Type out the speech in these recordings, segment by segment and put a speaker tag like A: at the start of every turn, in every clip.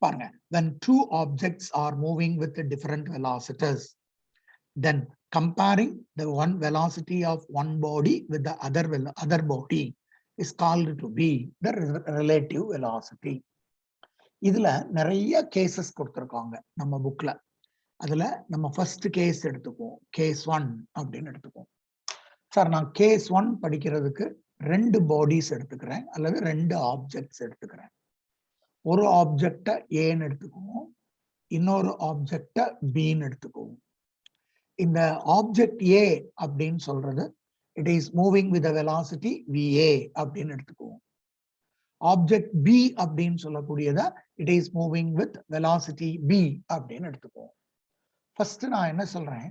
A: பாருங்க, when two objects are moving with different velocities, then comparing the one velocity of one body with the other body is called to be the relative velocity. இதுல நிறைய cases கொடுத்திருக்காங்க நம்ம புக்ல. அதுல நம்ம first case எடுத்துக்குவோம், case 1 அப்படின்னு எடுத்துக்குவோம். சார், நான் கேஸ் 1 படிக்கிறதுக்கு 2 பாடிஸ் எடுத்துக்கிறேன் அல்லது 2 ஆப்ஜெக்ட்ஸ் எடுத்துக்கிறேன். ஒரு ஆப்ஜெக்ட ஏன்னு எடுத்துக்குவோம், இன்னொரு ஆப்ஜெக்ட பின்னு எடுத்துக்குவோம். இந்த ஆப்ஜெக்ட் ஏ அப்படின்னு சொல்றது it is moving with velocity VA அப்படின்னு எடுத்துக்குவோம். ஆப்ஜெக்ட் பி அப்படின்னு சொல்லக்கூடியத it is moving with velocity B அப்படின்னு எடுத்துக்குவோம். ஃபர்ஸ்ட் நான் என்ன சொல்றேன்,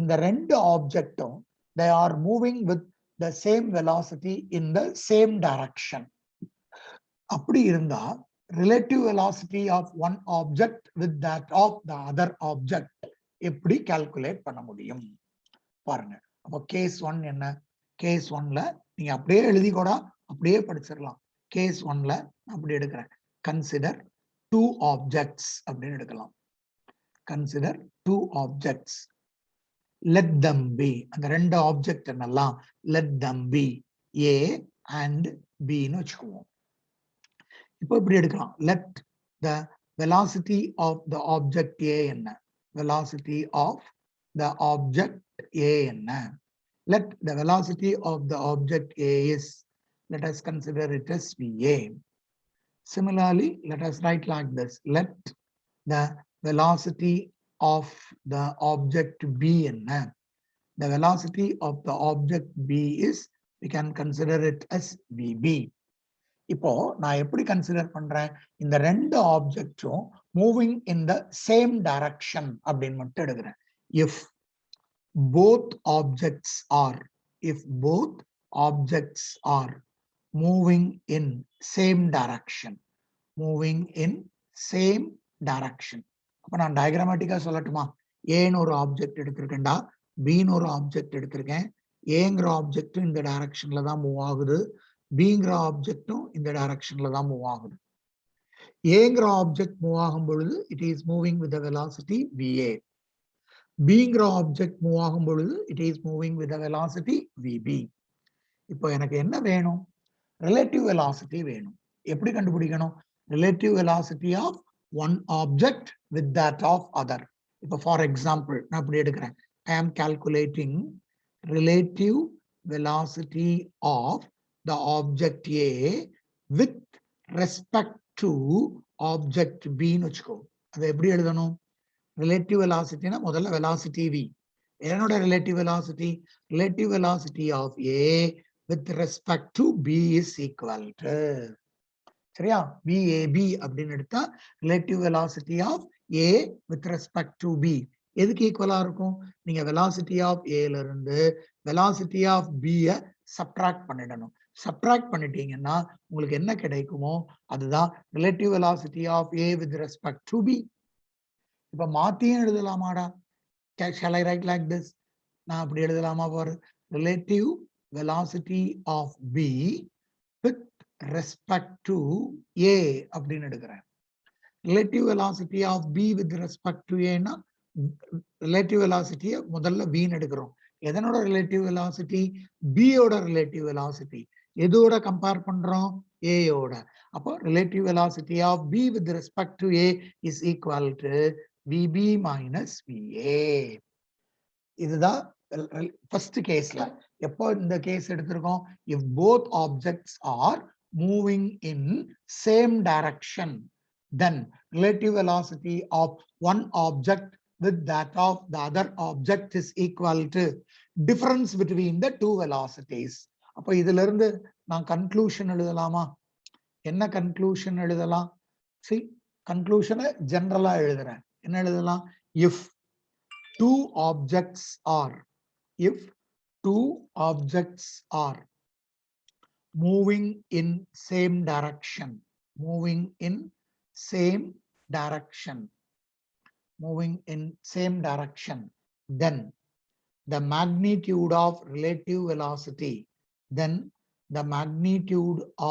A: இந்த 2 ஆப்ஜெக்டும் they are moving with the same velocity in the same direction. அப்படி இருந்தா relative velocity of one object with that of the other object எப்படி கால்குலேட் பண்ண முடியும் பாருங்க. அப்போ கேஸ் 1 என்ன, கேஸ் 1ல நீங்க அப்படியே எழுதிக்கூட அப்படியே படிச்சிடலாம். கேஸ் 1ல அப்படி எடுக்கிறேன், கன்சிடர் 2 ஆப்ஜெக்ட்ஸ் அப்படின்னு எடுக்கலாம். Consider 2 objects, let them be, அந்த 2 ஆப்ஜெக்ட் என்னெல்லாம், let them be A and B ன்னு வச்சுக்குவோம். இப்போ இப்படி எடுக்கலாம், let the velocity of the object A என்ன, velocity of the object A என்ன, let the velocity of the object A is, let us consider it as VA. Similarly, let us write like this, let the velocity of the object B என்ன, the velocity of the object B is, we can consider it as VB. இப்போ நான் எப்படி consider பண்றேன், இந்த 2 ஆப்ஜெக்டும் moving in the same direction அப்படின்னு மட்டும் எடுக்கிறேன். If both objects are moving in same direction, அப்ப நான் டயக்ராமேட்டிக்கா சொல்லட்டுமா, ஏன்னு ஒரு ஆப்ஜெக்ட் எடுத்திருக்கேன்டா, பின்னு ஒரு ஆப்ஜெக்ட் எடுத்திருக்கேன். ஏங்கிற ஆப்ஜெக்டும் இந்த டைரக்ஷன்ல தான் மூவ் ஆகுது, பிங்கிற ஆப்ஜெக்டும் இந்த டைரக்ஷன்ல தான் மூவ் ஆகுது. ஏங்கிற ஆப்ஜெக்ட் மூவ் ஆகும் பொழுது it is moving with velocity VA, பிங்கிற ஆப்ஜெக்ட் மூவ் ஆகும் பொழுது it is moving with velocity VB. இப்போ எனக்கு என்ன வேணும், ரிலேட்டிவ் வெலாசிட்டி வேணும். எப்படி கண்டுபிடிக்கணும், relative velocity of one object with that of other. இப்போ ஃபார் எக்ஸாம்பிள் நான் இப்படி எடுக்கிறேன், I am calculating relative velocity of the object A with respect to object B ன்னு வச்சுக்கோ. அதை எப்படி எழுதணும், ரிலேட்டிவ் வெலாசிட்டினா முதல்ல வெலாசிட்டி V, என்னோட relative velocity of A with respect to B is equal to, சரியா, VAB அப்படின்னு எடுத்தா relative velocity of A with respect to B எதுக்கு ஈக்குவலா இருக்கும், நீங்க வெலாசிட்டி ஆஃப் ஏல இருந்து வெலாசிட்டி ஆஃப் B சப்ட்ராக்ட் பண்ணிடணும். சப்ட்ராக்ட் பண்ணிட்டீங்கன்னா உங்களுக்கு என்ன கிடைக்குமோ அதுதான் relative velocity of A with respect to B. இப்ப மாத்தியும் எழுதலாமாடா, shall I write like this, நான் அப்படி எழுதலாமா பாரு, relative velocity of B with respect to A அப்படின்னு எடுக்கிறேன். Relative velocity of B with respect to A னா ரிலேட்டிவ் வெலாசிட்டியை முதல்ல B ன்னு எடுக்கிறோம். எதனோட ரிலேட்டிவ் வெலாசிட்டி, B யோட ரிலேட்டிவ் வெலாசிட்டி. எதோட கம்பேர் பண்றோம், A யோட. அப்போ relative velocity of B with respect to A is equal to VB minus VA. இதுதான் ஃபர்ஸ்ட் கேஸ்ல. எப்போ இந்த கேஸ் எடுத்திருக்கோம், if both objects are moving in same direction, then relative velocity of one object with that of the other object is equal to difference between the two velocities. அப்ப இதுல இருந்து நான் conclusion எழுதலாமா, என்ன கன்க்ளூஷன் எழுதலாம், see கன்க்ளூஷனை ஜெனரலா எழுதுறேன். என்ன எழுதலாம், if two objects are moving in same direction, then the magnitude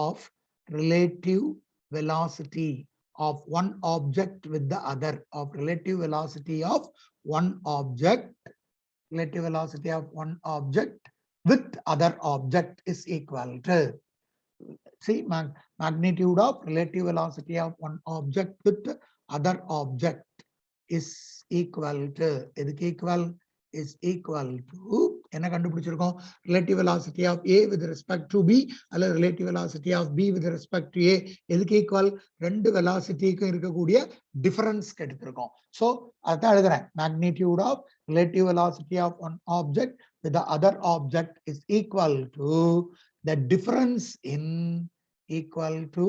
A: of relative velocity, of one object with the other, of relative velocity of one object, relative velocity of one object with other object is equal to, see, magnitude of relative velocity of one object with other object is equal to, எதுக்கு equal, is equal to என்ன கண்டுபிடிச்சிருக்கோம், relative velocity of A with respect to B அல்லது relative velocity of B with respect to A எதுக்கு equal, ரெண்டு velocityக்கும் இருக்கக்கூடிய difference எடுத்திருக்கோம். So அதான் எழுதுறேன், magnitude of relative velocity of one object with the other object is equal to the difference in, equal to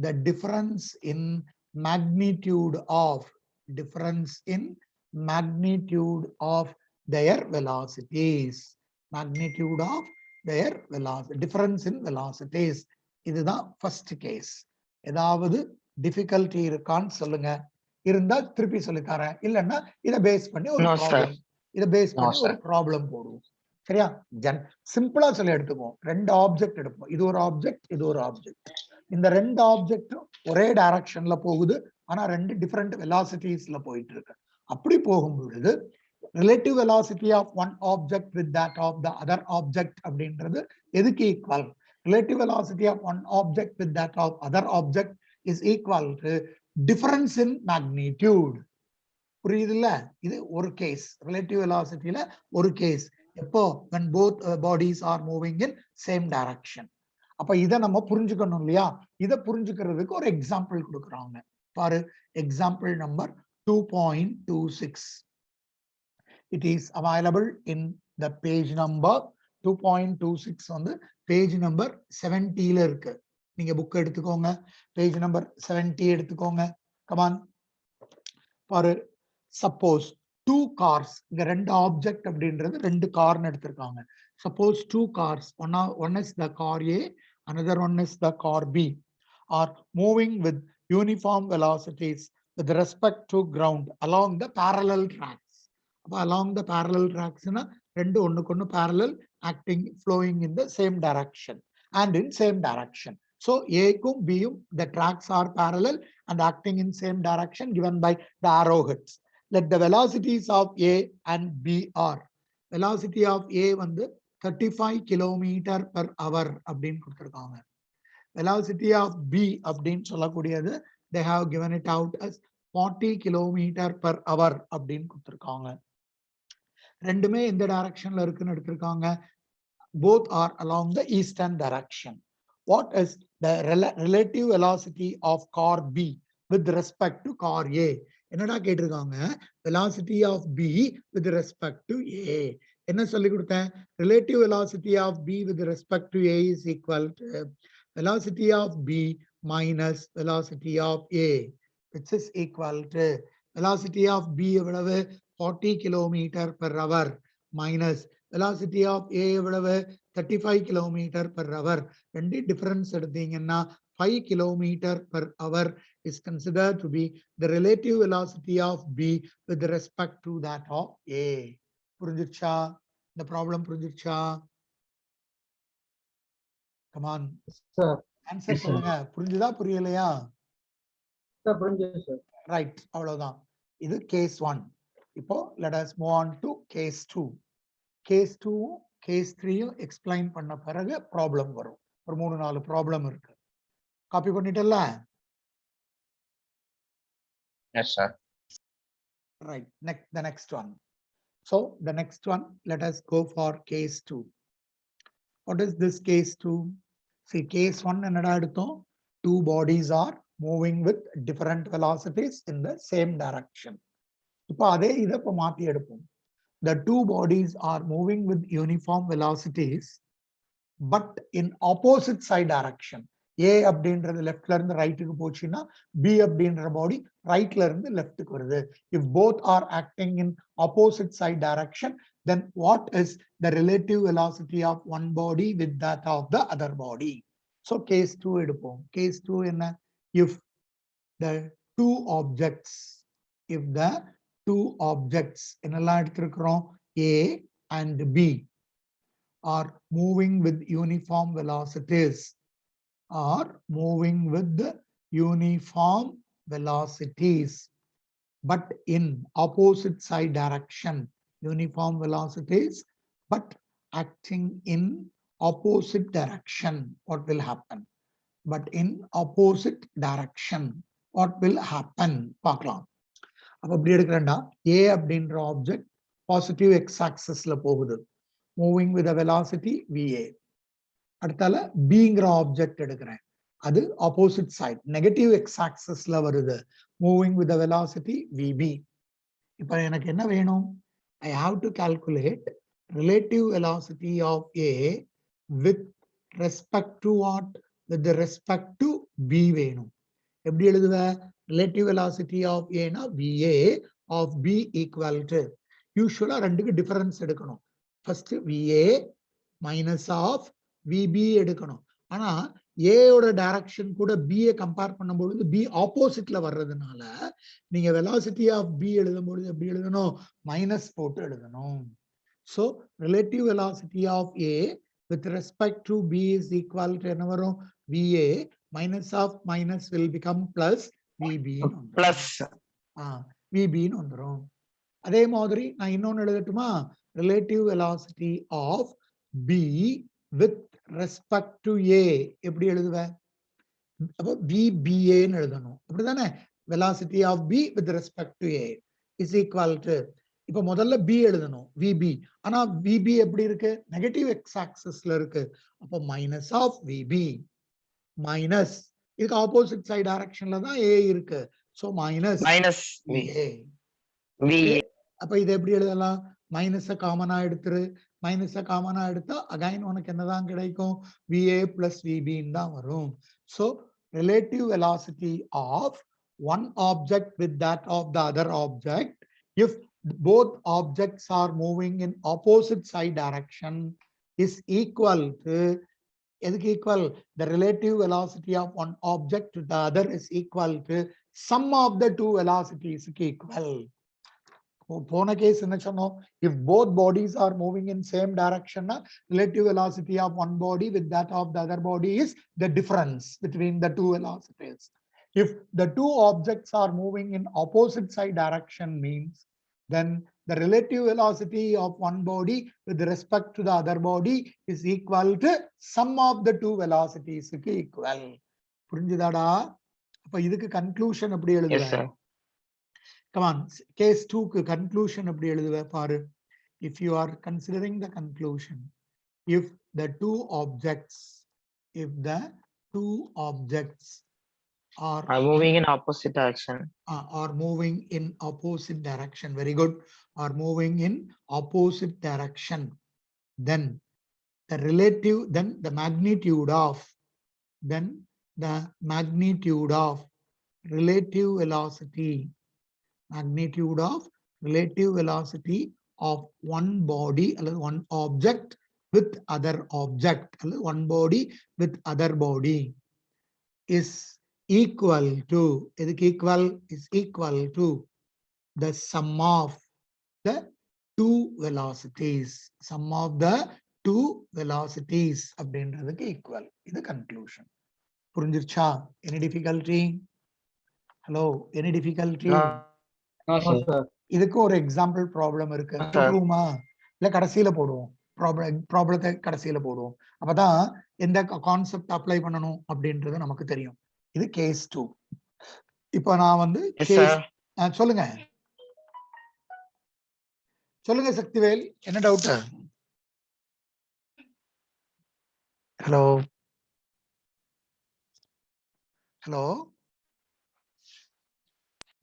A: the difference in magnitude of, difference in magnitude of their velocities, magnitude of their velocity, difference in velocities. இதுதான் first case. ஏதாவது difficulty இருக்கான்னு சொல்லுங்க, இருந்தா திருப்பி சொல்லித்தரேன், இல்லைன்னா இதை base பண்ணி ஒரு ப்ராப்ளம், இதை பேஸ் பண்ணி ஒரு ப்ராப்ளம் போடுவோம். சரியா, சிம்பிளா சொல்லி எடுத்துப்போம், ரெண்டு ஆப்ஜெக்ட் எடுப்போம், இது ஒரு ஆப்ஜெக்ட், இது ஒரு ஆப்ஜெக்ட். இந்த ரெண்டு ஆப்ஜெக்டும் ஒரே டைரக்ஷன்ல போகுது, ஆனா ரெண்டு டிஃபரெண்ட் வெலாசிட்டிஸ்ல போயிட்டு இருக்கு. அப்படி போகும் பொழுது relative velocity of one object with that of the other object அப்படின்றது எதுக்கு equal, relative velocity of one object with that of other object is equal to difference in magnitude. புரியுதுல்ல, இது ஒரு கேஸ், relative velocityல ஒரு கேஸ் எப்போ, when both bodies are moving in same direction. அப்ப இதை நம்ம புரிஞ்சுக்கணும் இல்லையா, இதை புரிஞ்சுக்கிறதுக்கு ஒரு எக்ஸாம்பிள் கொடுக்குறாங்க பாரு. Example number 2.26. it is available in the page number 2.26 வந்து பேஜ் நம்பர் 70ல இருக்கு. நீங்க புக் எடுத்துக்கோங்க, பேஜ் நம்பர் 70 எடுத்துக்கோங்க. கமான் பாரு, சப்போஸ் டூ கார்ஸ், இங்க ரெண்டு ஆப்ஜெக்ட் அப்படின்றது ரெண்டு கார்னு எடுத்திருக்காங்க. Suppose two cars, one is the car A, another one is the car B, are moving with uniform velocities with respect to ground along the parallel tracks. Along the parallel tracks, ரெண்டு ஒண்ணுக்கு ஒண்ணு parallel, acting, flowing in the same direction and in same direction. So A க்கும் B யும் the tracks are parallel and acting in same direction given by the arrowheads. Let the velocities of A and B are, velocity of A வந்து 35 km/h அப்படின்னு கொடுத்திருக்காங்க. velocity of B அப்படின்னு சொல்லக்கூடியது they have given it out as 40 km/h அப்படின்னு கொடுத்திருக்காங்க. ரெண்டுமே இந்த டைரக்ஷன்ல இருக்குன்னு எடுத்திருக்காங்க. both are along the eastern direction. What is the relative velocity of car B with respect to car A? என்னடா கேட்டிருக்காங்க, velocity of B with respect to A. என்ன சொல்லி கொடுத்தேன், relative velocity of B with respect to A is equal to velocity of B minus velocity of A, which is equal to velocity of B எவ்வளவு 40 km/h minus velocity of A எவ்வளவு 35 km/h. ரெண்டு difference எடுத்தீங்கன்னா 5 km/h is considered to be the relative velocity of B with respect to that of A. புரிஞ்சிருச்சா, இந்த problem புரிஞ்சிருச்சா? come on sir, answer சொல்லுங்க. புரிஞ்சுதா புரியலையா?
B: புரிஞ்சுது சார்.
A: ரைட், அவ்வளவுதான். இது கேஸ் 1. இப்போ let us move on to case 2. case 2 case 3 explain பண்ண பிறகு ப்ராப்ளம் வரும். ஒரு 3-4 ப்ராப்ளம் இருக்கு. Copy பண்ணிட்டல்ல?
C: Yes sir.
A: Right, the next one. So the next one, let us go for case 2. What is this case 2? See, case 1 என்னடா எடுத்தோம், two bodies are moving with different velocities in the same direction. இப்போ அதே இதை இப்போ மாத்தி எடுப்போம். The two bodies are moving with uniform velocities but in opposite side direction. A அப்படின்றது லெஃப்ட்ல இருந்து ரைட்டுக்கு போச்சுன்னா B அப்படின்ற பாடி ரைட்ல இருந்து லெஃப்ட்டுக்கு வருது. If both are acting in opposite side direction, then what is the relative velocity of one body with that of the other body? So case 2 எடுப்போம். Case 2 என்ன? If the two objects, if the two objects என்னெல்லாம் எடுத்திருக்கிறோம், A and B are moving with uniform velocities, are moving with the uniform velocities, but in opposite side direction. Uniform velocities, but acting in opposite direction. What will happen? But in opposite direction, what will happen? பார்க்கலாம். அப்ப அப்படி எடுக்கிறேன்டா A அப்படின்ற object positive X ஆக்சஸ்ல போகுது, moving with velocity VA. அடுத்தால Bங்கிற object எடுக்கிறேன், அது opposite side negative X ஆக்சஸ்ல வருது, moving with velocity VB. இப்ப எனக்கு என்ன வேணும்? I have to calculate relative velocity of A with respect to what? With respect to B வேணும். எப்படி எழுதுவ? Relative velocity of A னா VA of B equal to, யூசுவலா ரெண்டுக்கு difference எடுக்கணும். First VA minus of VB எடுக்கணும். ஆனா A ஓட direction கூட B ஐ கம்பேர் பண்ணும்போது B ஆப்போசிட்ல வர்றதுனால நீங்க velocity of B எழுதும்போது எப்படி எழுதணும்? மைனஸ் போட்டு எழுதணும். So relative velocity of A with respect to B is equal to என்ன வரும்? VA minus of minus will become plus VB
C: plus
A: VB ன்னு வந்துரும். அதே மாதிரி நான் இன்னொன்னு எழுதட்டுமா? relative velocity of B with respect to A எப்படி எழுதுவ? அப்போ VBA ன்னு எழுதணும், அப்படிதானே? velocity of B with respect to A is equal to, இப்ப முதல்ல B எழுதணும் VB, ஆனா VB எப்படி இருக்கு? நெகட்டிவ் எக்ஸ் ஆக்சிஸ்ல இருக்கு. அப்போ மைனஸ் ஆஃப் VB மைனஸ், இதுக்கு ஆப்போசிட் சைடு டைரக்ஷன்ல தான் A இருக்கு, சோ மைனஸ் VA. அப்ப இது எப்படி எழுதலாம்? மைனஸ காமனா எடுத்துரு, மைனஸ காமனா எடுத்தா அகைன் உனக்கு என்னதான் கிடைக்கும்? VA plus VB தான் வரும். So relative velocity of one object with that of the other object, if both objects are moving in opposite side direction, is equal to, எதுக்கு equal? The relative velocity of one object to the other is equal to sum of the two velocities equal. போன case என்ன சொன்னோம்? If both bodies are moving in same direction, relative velocity of one body with that of the other body is the difference between the two velocities. If the two objects are moving in opposite side direction means, then the relative velocity of one body with respect to the other body is equal to sum of the two velocities equal. புரிஞ்சுதாடா? அப்ப இதுக்கு conclusion எப்படி எழுதுவ? Come on, case 2 க்கு conclusion எப்படி எழுதுவ பாரு. If you are considering the conclusion, if the two objects are
C: moving in opposite direction,
A: are moving in opposite direction, very good, are moving in opposite direction, then the magnitude of relative velocity of one body or one object with other object, one body with other body is equal to, is equal to the sum of the two velocities, அப்படின்றதுக்கு equal. இது conclusion. புரிஞ்சிருச்சா? Any difficulty? Hello, any difficulty? இதுக்கு ஒரு example problem இருக்கு, போடுவோமா? இல்ல கடைசியில போடுவோம், ப்ராப்ளத்தை கடைசியில போடுவோம், அப்பதான் எந்த கான்செப்ட் அப்ளை பண்ணணும் அப்படின்றது நமக்கு தெரியும். இது கேஸ் 2. இப்போ நான் வந்து சொல்லுங்க சக்திவேல், என்ன doubt? Hello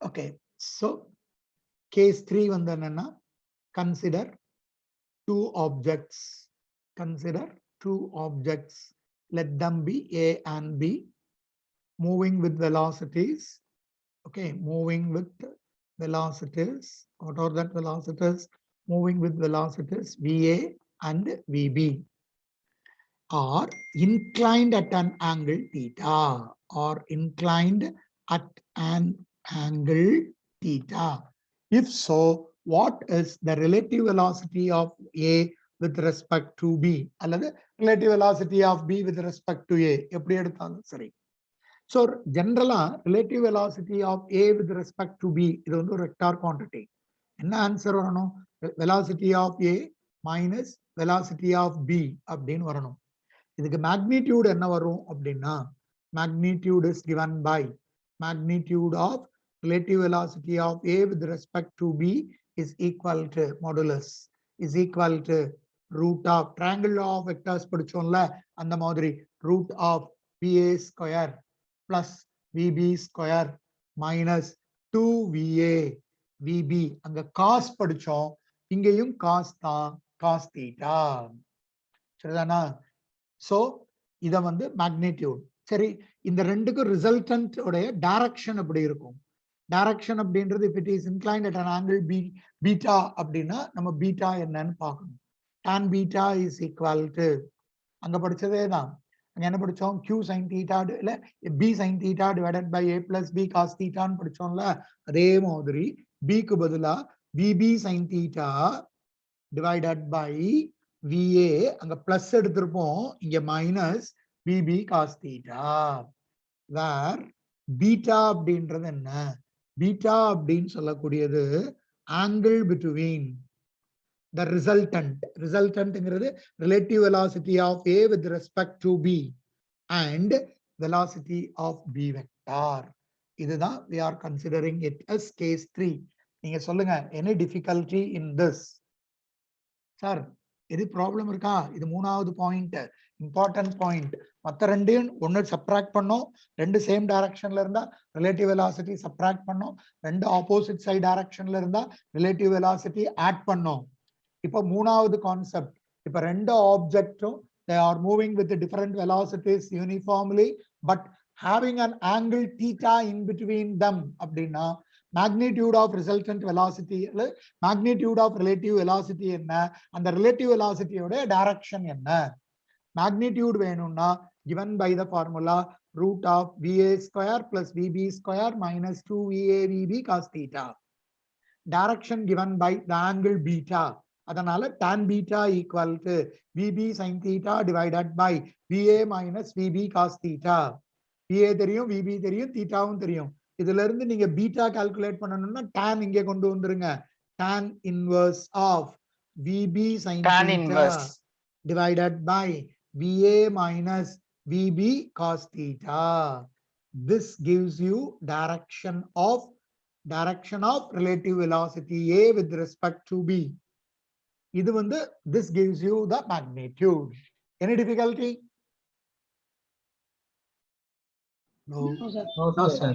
A: okay. So case 3 வந்து என்னன்னா, consider two objects, let them be A and B, moving with velocities, okay, moving with velocities, what are that velocities? Moving with velocities VA and VB, are inclined at an angle theta, If so, what is the relative velocity of A with respect to B, அல்லது relative velocity of B with respect to A, எப்படி எடுத்தாலும் சரி. So generally relative velocity of A with respect to B இது வந்து ஒரு vector quantity. என்ன answer வரணும்? velocity of A minus velocity of B அப்படின்னு வரணும். இதுக்கு magnitude என்ன வரும் அப்படின்னா magnitude is given by magnitude of relative velocity of A with respect to B is equal to modulus is equal to root of triangle law of vectors படிச்சோம்ல அந்த மாதிரி root of VA square plus VB square minus 2VA VB அங்க cos படிச்சோம் இங்கேயும் cos தான் cos theta சரிதானா so இத வந்து magnitude சரி இந்த ரெண்டுக்கும் resultant உடைய direction எப்படி இருக்கும் direction அப்படின்றது if it is inclined at an angle beta அப்படின்னா நம்ம beta என்னன்னு பார்க்கணும் tan beta is equal to அங்க படிச்சதே தான் அங்க என்ன படிச்சோம் q sin theta இல்ல b sin theta divided by a plus b cos theta ன்னு படிச்சோம்ல அதே மாதிரி b க்கு பதிலா vb sin theta divided by va அங்க plus எடுத்திருப்போம் இங்க minus vb cos theta where beta அப்படின்றது என்ன beta அப்படின்னு சொல்லக்கூடியது angle between the resultantங்கிறது relative velocity of A with respect to B and velocity of B vector இதுதான் we are considering it as case 3 நீங்க சொல்லுங்க any difficulty in this sir இது problem இருக்கா இது மூணாவது பாயிண்ட் இம்பார்ட்டன்ட் பாயிண்ட் மத்த ரெண்டையும் ஒன்னு சப்ட்ராக்ட் பண்ணோம் ரெண்டு சேம் டைரக்ஷன்ல இருந்தா ரிலேட்டிவ் வெலாசிட்டி சப்ட்ராக்ட் பண்ணோம் ரெண்டு ஆப்போசிட் சைடு டைரக்ஷன்ல இருந்தா ரிலேட்டிவ் வெலாசிட்டி ஆட் பண்ணோம் இப்போ மூணாவது கான்செப்ட் இப்ப ரெண்டு ஆப்ஜெக்ட்டும் they are moving with the different velocities uniformly but having an angle theta in between them அப்படின்னா magnitude of resultant velocity magnitude of relative velocity என்ன அந்த relative velocity ஓட direction என்ன magnitude வேணும்னா given by the formula root of VA square plus VB square minus 2VA VB cos theta direction given by the angle beta அதனால tan beta equal to VB sin theta divided by VA minus VB cos theta VA தெரியும் VB தெரியும் தீட்டாவும் தெரியும் இதுல இருந்து நீங்க beta calculate பண்ணனும்னா tan இங்கே கொண்டு வந்துருங்க tan inverse of VB sin theta divided by VA minus VB cos theta this gives you direction of relative velocity A with respect to B இது வந்து this gives you the magnitude any difficulty no
B: No, sir.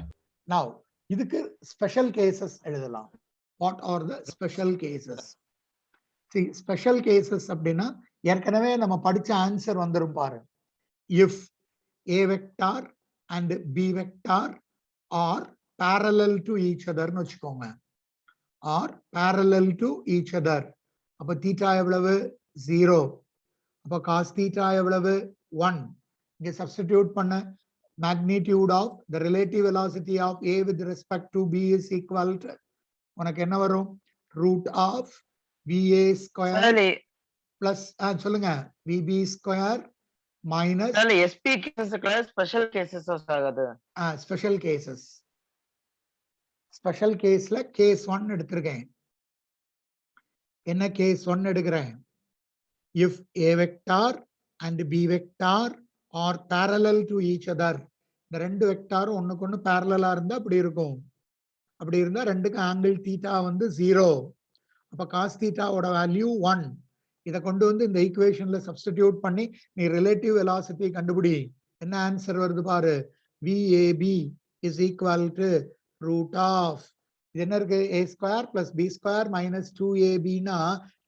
A: now இதுக்கு special cases எழுதலாம் what are the special cases see special cases அப்படினா ஏற்கனவே நம்ம படிச்ச answer வந்துரும் பாரு if a vector and b vector are parallel to each other னு வெச்சுக்கோங்க are parallel to each other அப்ப theta எவ்வளவு 0 அப்ப cos theta எவ்வளவு 1 இங்க சப்ஸ்டிட்யூட் பண்ண magnitude of the relative velocity of A with respect to B is equal to உனக்கு என்ன வரும் root of VA square plus சொல்லுங்க VB square minus
C: SP cases special cases ஆகாது
A: special cases special caseல case 1 எடுத்திருக்கேன் என்ன case 1 எடுக்கிறேன் if A vector and B vector are parallel to each other இந்த ரெண்டு வெக்டார் ஒண்ணுக்கு ஒண்ணு parallel-ஆ இருந்தா அப்படி இருக்கும் அப்படி இருந்தா ரெண்டுக்கு angle theta வந்து 0 அப்ப cos theta ஓட வேல்யூ 1 இத கொண்டு வந்து இந்த ஈக்குவேஷன்ல சப்ஸ்டிட்யூட் பண்ணி நீ ரிலேட்டிவ் வெலாசிட்டி கண்டுபிடி என்ன ஆன்சர் வருது பாரு VAB is equal to root of இது என்ன இருக்கு a square plus b square minus 2ab னா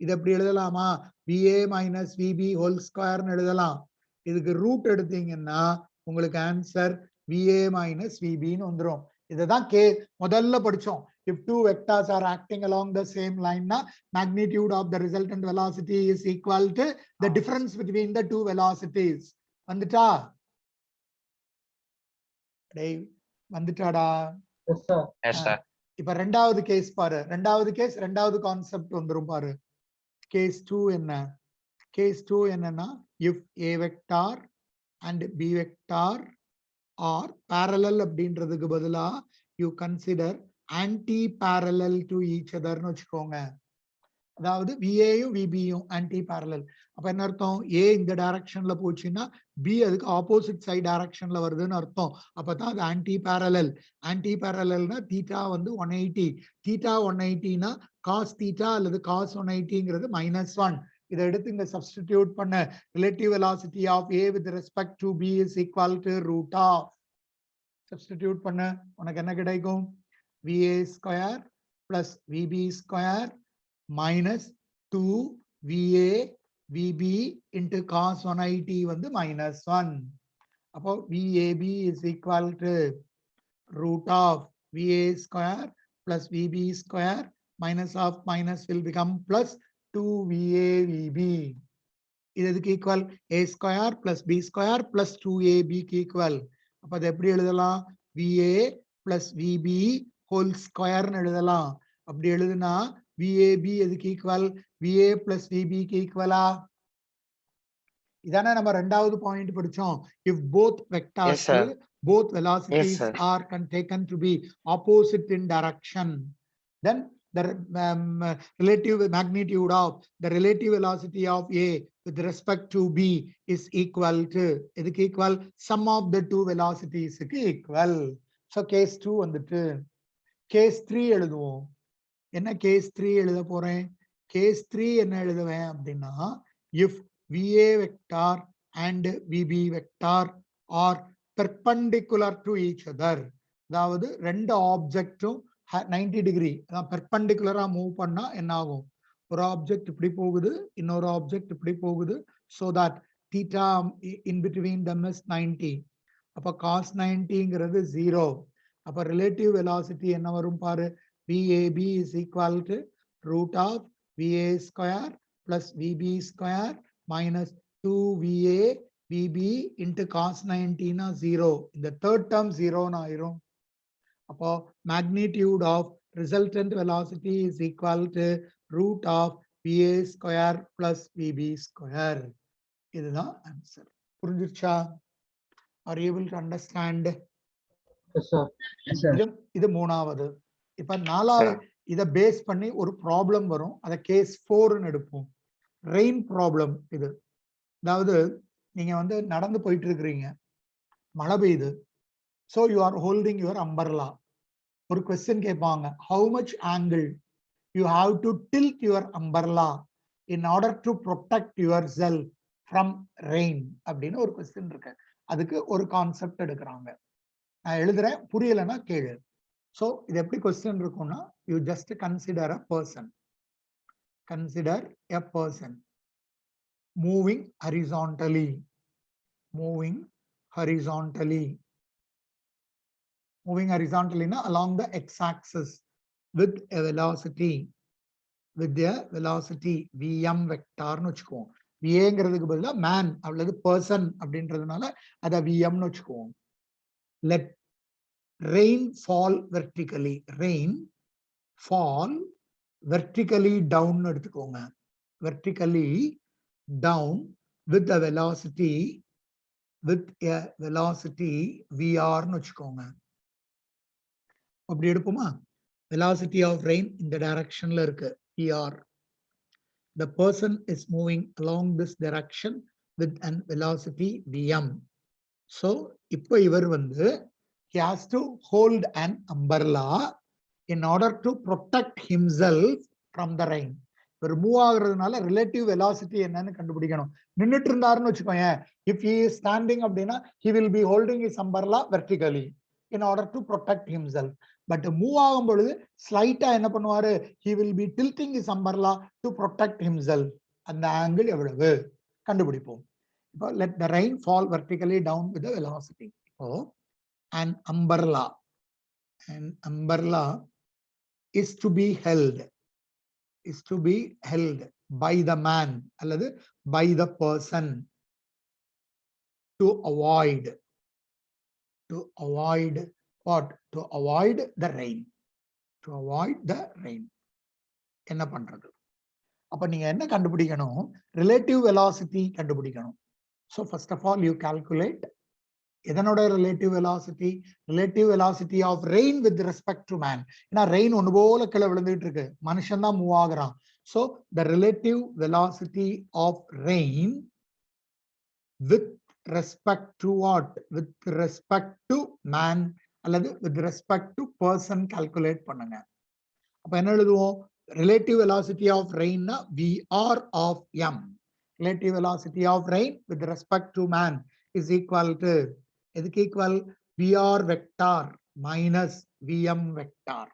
A: இது எப்படி எழுதலாமா VA minus VB whole square னு எழுதலாம் இதுக்கு ரூட் எடுத்தீங்கன்னா உங்களுக்கு ஆன்சர் VA minus VB னு வந்துரும் இதுதான் முதல்ல படிச்சோம் if two vectors are acting along the same line na magnitude of the resultant velocity is equal to the difference between the two velocities வந்துட்டா டேய் வந்துட்டாடா
B: Yes, sir.
C: yes sir
A: இப்ப ரெண்டாவது case பாரு ரெண்டாவது கான்செப்ட் வந்துரும் பாரு கேஸ் 2 என்ன case 2 என்னன்னா if a vector and b vector or parallel அப்படின்றதுக்கு பதிலா you consider anti parallel to each other னு வச்சுக்கோங்க. அதாவது VAயும் VBயும் anti parallel. அப்ப என்ன அர்த்தம்? A இந்த டைரக்ஷன்ல போச்சுன்னா B அதுக்கு ஆப்போசிட் சைடு டைரக்ஷன்ல வருதுன்னு அர்த்தம். அப்பதான் அது anti parallel. anti parallelனா தீட்டா வந்து 180. தீட்டா 180னா cos தீட்டா அல்லது cos 180ங்கிறது -1. இதை எடுத்து இங்க சப்ஸ்டிடியூட் பண்ண relative velocity of A with respect to B is equal to root of. Substitute பண்ண உனக்கு என்ன கிடைக்கும்? VA square plus VB square minus 2 VA VB into cos 180 வந்து -1. அப்போ VAB is equal to root of VA square plus VB square minus of minus will become plus 2 VA VB. இது எதுக்கு equal? A square plus B square plus 2AB க்கு equal. அப்ப அது எப்படி எழுதலாம்? VA plus VB whole square னு எழுதலாம். அப்படி எழுதுனா VAB எதுக்கு ஈக்குவல்? VA plus VB க்கு ஈக்குவலா? இதானே நம்ம ரெண்டாவது பாயிண்ட் படிச்சோம். If both vectors,
C: Yes, sir.
A: both velocities
C: Yes, sir.
A: are taken to be opposite in direction, then the relative magnitude of the relative velocity of A with respect to B is equal to எதுக்கு equal? Sum of the two velocities க்கு equal. So case 2 வந்துட்டு. case 3 எழுதுவோம். என்ன case 3 எழுத போறேன்? case 3 என்ன எழுதுவேன் அப்படின்னா, if VA vector and VB vector are perpendicular to each other, அதாவது ரெண்டு ஆப்ஜெக்டும் 90 டிகிரி பெர்பெண்டிகுலரா மூவ் பண்ணா என்ன ஆகும்? ஒரு ஆப்ஜெக்ட் இப்படி போகுது, இன்னொரு ஆப்ஜெக்ட் இப்படி போகுது. so that theta in between them is 90. அப்ப cos 90ங்கிறது 0. அப்ப ரிலேட்டிவ் வெலாசிட்டி என்ன வரும் பாரு? VAB is equal to root of VA square plus VB square minus 2 VA VB into cos 90 னா 0. இந்த third term 0 னு ஆயிரும். அப்போ magnitude of resultant velocity is equal to root of VA square plus VB square. இதுதான் answer. புரிஞ்சிருச்சா? Are you able to understand?
B: Yes, sir. Yes, sir.
A: இது மூணாவது. இப்ப நாலாவது இத பேஸ் பண்ணி ஒரு ப்ராப்ளம் வரும். அத கேஸ் 4 ன்னு எடுப்போம். ரெயின் ப்ராப்ளம் இது. அதாவது நீங்க வந்து நடந்து போயிட்டு இருக்கிறீங்க, மழை பெய்யுது. so you are holding your umbrella. ஒரு क्वेश्चन கேட்பாங்க, how much angle you have to tilt your umbrella in order to protect yourself from rain அப்படின்னு ஒரு क्वेश्चन இருக்கு. அதுக்கு ஒரு கான்செப்ட் எடுக்கிறாங்க. நான் எழுதுறேன், புரியலன்னா கேளு. so இது எப்படி क्वेश्चन இருக்கும்னா, you just consider a person. Consider a person moving horizontally. Moving horizontally. Moving horizontally na along the x-axis with a velocity. With a velocity Vm vector னு வச்சுக்குவோம். VAங்கிறதுக்கு பதிலா man அல்லது person அப்படின்றதுனால அத Vm னு வச்சுக்குவோம். Let rain fall vertically. Rain fall vertically down னு எடுத்துக்கோங்க. Vertically down with a velocity VR னு வச்சுக்கோங்க. அப்படி எடுப்போமா? velocity of rain இந்த டைரக்ஷன்ல இருக்கு VR. The person is moving along this direction with an velocity Vm. So இப்போ இவர் வந்து he has to hold an umbrella in order to protect himself from the rain. இவர் மூவ் ஆகுறதுனால ரிலேட்டிவ் வெலாசிட்டி என்னன்னு கண்டுபிடிக்கணும். நின்னுட்டு இருந்தாருன்னு வச்சுக்கோங்க, if he is standing அப்படின்னா he will be holding his umbrella vertically in order to protect himself. But move ஆகும் பொழுது ஸ்லைட்டா என்ன பண்ணுவாரு? he will be tilting his umbrella to protect himself. அந்த ஆங்கிள் எவ்வளவு கண்டுபிடிப்போம். இப்போ let the rain fall vertically down with the velocity. இப்போ an umbrella is to be held by the man அல்லது by the person to avoid what? To avoid the rain. To avoid the rain. என்ன பண்றது? அப்ப நீங்க என்ன கண்டுபிடிக்கணும்? Relative velocity கண்டுபிடிக்கணும். So first of all you calculate எதனோட relative velocity? Relative velocity of rain with respect to man. ஏன்னா rain ஒண்ணு போல கீழே விழுந்துட்டு இருக்கு, மனுஷன் தான் மூவ் ஆகுறான். So the relative velocity of rain with respect to what? With respect to man அல்லது with respect to person calculate பண்ணுங்க. அப்ப என்ன எழுதுவோம்? relative velocity of rain na VR of m. Relative velocity of rain with respect to man is equal to எதுக்கு equal? VR vector minus VM vector.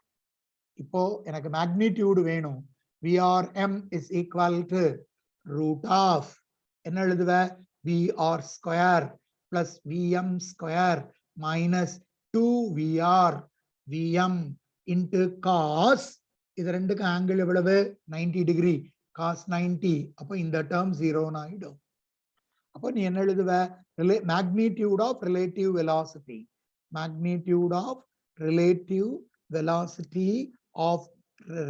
A: இப்போ எனக்கு magnitude வேணும். VRM is equal to root of என்ன எழுதுவ? VR square plus VM square minus 2VR VM into cos. இது ரெண்டுக்கு angle எவ்வளவு? 90 degree. cos 90. அப்போ இந்த டேர்ம் 0 ஆயிடும். அப்போ நீ என்ன எழுதுவ? magnitude of relative velocity. Magnitude of relative velocity of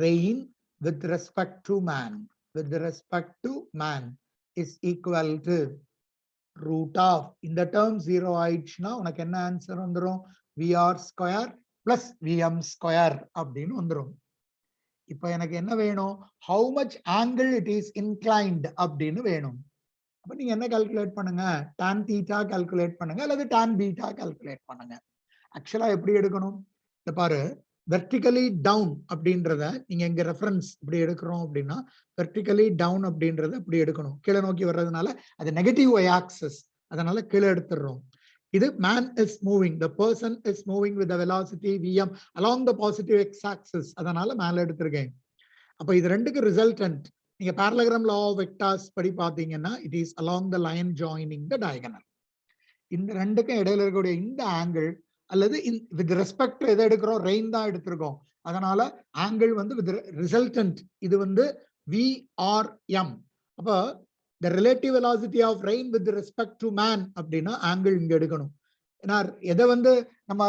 A: rain with respect to man. With respect to man is equal to root of இந்த term 0 ஆயிடுச்சுன்னா உனக்கு என்ன ஆன்சர் வந்துரும்? VR square plus VM square அப்படின்னு வந்துரும். இப்போ எனக்கு என்ன வேணும்? how much angle it is inclined அப்படின்னு வேணும். அப்ப நீங்க என்ன கால்குலேட் பண்ணுங்க? tan theta கால்குலேட் பண்ணுங்க அல்லது tan beta கால்குலேட் பண்ணுங்க. ஆக்சுவலா எப்படி எடுக்கணும்? இந்த பாரு, வெர்டிகலி டவுன் அப்படின்றத நீங்க இங்க ரெஃபரன்ஸ் இப்படி எடுக்கிறோம் அப்படின்னா வெர்டிகலி டவுன் அப்படின்றத இப்படி எடுக்கணும். கீழே நோக்கி வர்றதுனால அது நெகட்டிவ் y ஆக்சிஸ், அதனால கீழே எடுத்துடுறோம். இது man is moving, the person is moving with the velocity vm along the positive x axis, அதனால மேல எடுத்திருக்கேன். அப்ப இது ரெண்டுக்கு ரிசல்டன்ட் நீங்க parallelogram law of vectors படி பாத்தீங்கன்னா it is along the line joining the diagonal. இந்த ரெண்டுக்கும் இடையில இருக்கக்கூடிய இந்த ஆங்கிள் அல்லது with respect to எதை எடுக்கிறோம்? ரெயின் தான் எடுத்திருக்கோம். அதனால ஆங்கிள் வந்து with resultant இது வந்து VRM. அப்ப the relative velocity of rain with respect to man அப்படின்னா ஆங்கிள் இங்க எடுக்கணும். ஏன்னா எதை வந்து நம்ம